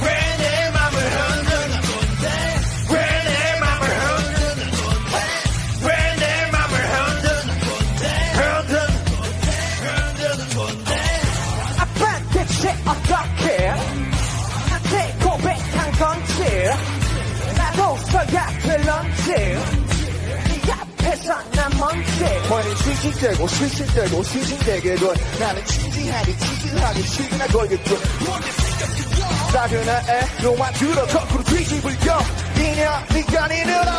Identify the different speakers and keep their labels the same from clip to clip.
Speaker 1: 왜 내 맘을 흔드는 건데 왜 내 맘을 흔드는 건데 왜 내 맘을 흔드는 건데 흔드는 건데
Speaker 2: 아빠 대체 어떻게 나한테 고백한 건지 나도 써야 될런지 네 앞에서 난 뭔지
Speaker 3: 머리 싱싱대고 싱싱대고 싱싱대게도 나는 진지하게 진지하게 시그널 걸겠죠 따뜻해 너만 들어 거꾸로 뒤집을 겨 니냐 니가 니느라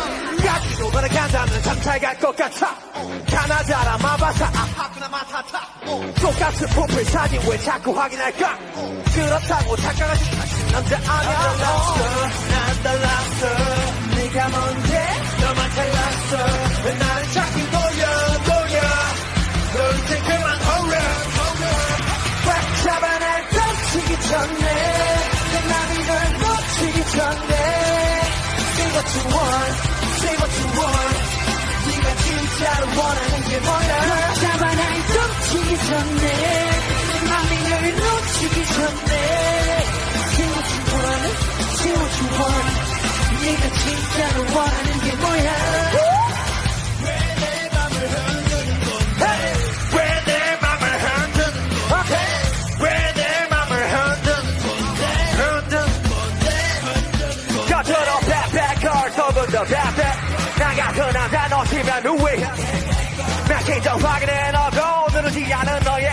Speaker 2: 가지고 걸어간다면 참 잘 갈 것 같아 가나다라 마바사 아하구나 마타타 똑같은 프로필 사진 왜 자꾸 확인할까 그렇다고 착각하지 마시 남자 아니야 난 달랐어 네가 뭔데 너만 잘났어 왜 나를 자꾸 돌려 널 이제 그만 꽉 잡아 날 던지기 전에 내 맘이 널 놓치기 전에 Say what you want Say what you want 네가 진짜로 원하는 게 뭐야 잡아 날 던지기 전에 내 맘이 널 놓치기 전에 Say what you want Say what you want 네가 진짜로 원하는 게 뭐야 나가 흔한 단어 치면 누구야 나 진짜 확인해 너도 누르지 않은 너의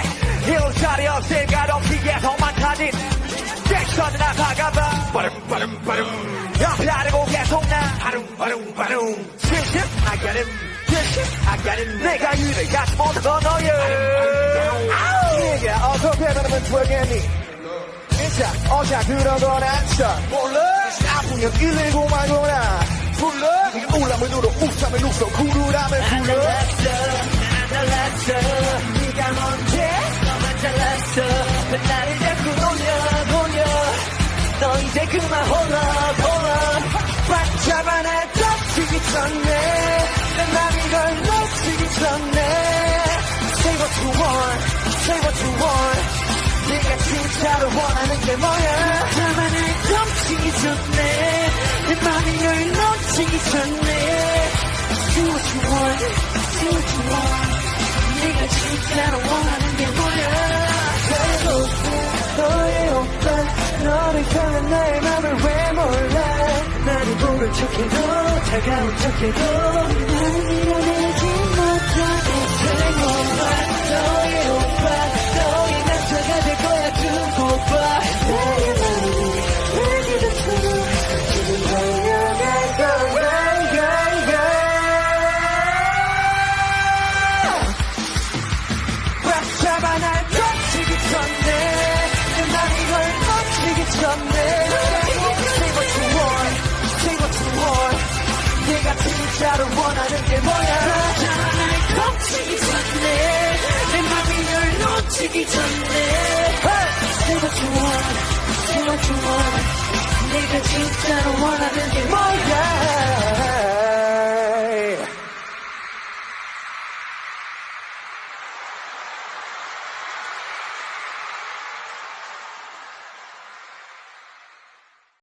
Speaker 2: 일자리 없을 가동기에서만 타진 잭션을 나가봐
Speaker 1: 빠름
Speaker 2: 옆에 고개 속나
Speaker 1: 빠름
Speaker 2: 스십 I got him 스십 I got him 내가 이를 갖지 못한 건 너의
Speaker 3: 네가 어떻게 변하면 되겠니 진짜 어제 그러거나 몰라 아프면 119 말거나 불러 네가 울라면 울어 웃자면 웃어 구르라면 불러
Speaker 2: 난 달랐어 네가 뭔데 너만 잘났어 왜 나를 자꾸 돌려 너 이제 그만 홀라 꽉 잡아 날 덮치기 전에 내 맘이 널 놓치기 전에 Say what you want Say what you want 네가 진짜로 원하는 게 뭐야 잡아 날 덮치기 전에 내 맘이 널 놓치기 전에 See what you want See what you want 네가 진짜로 원하는 게 뭐야 너의 오빠 너를 향한 나의 맘을 왜 몰라 나를 모른 척해도 차가운 척해도 나를 밀어내지 못하게 된 오빠 너의 오빠 너의 남자가 될 거야 두고 봐 나의 마음이 내게도처럼 지금 달려갈 거야 꽉 잡아 날 덮치기 전에 내 맘이 널 놓치기 전에 Say what you want Say what you want 네가 진짜로 원하는 게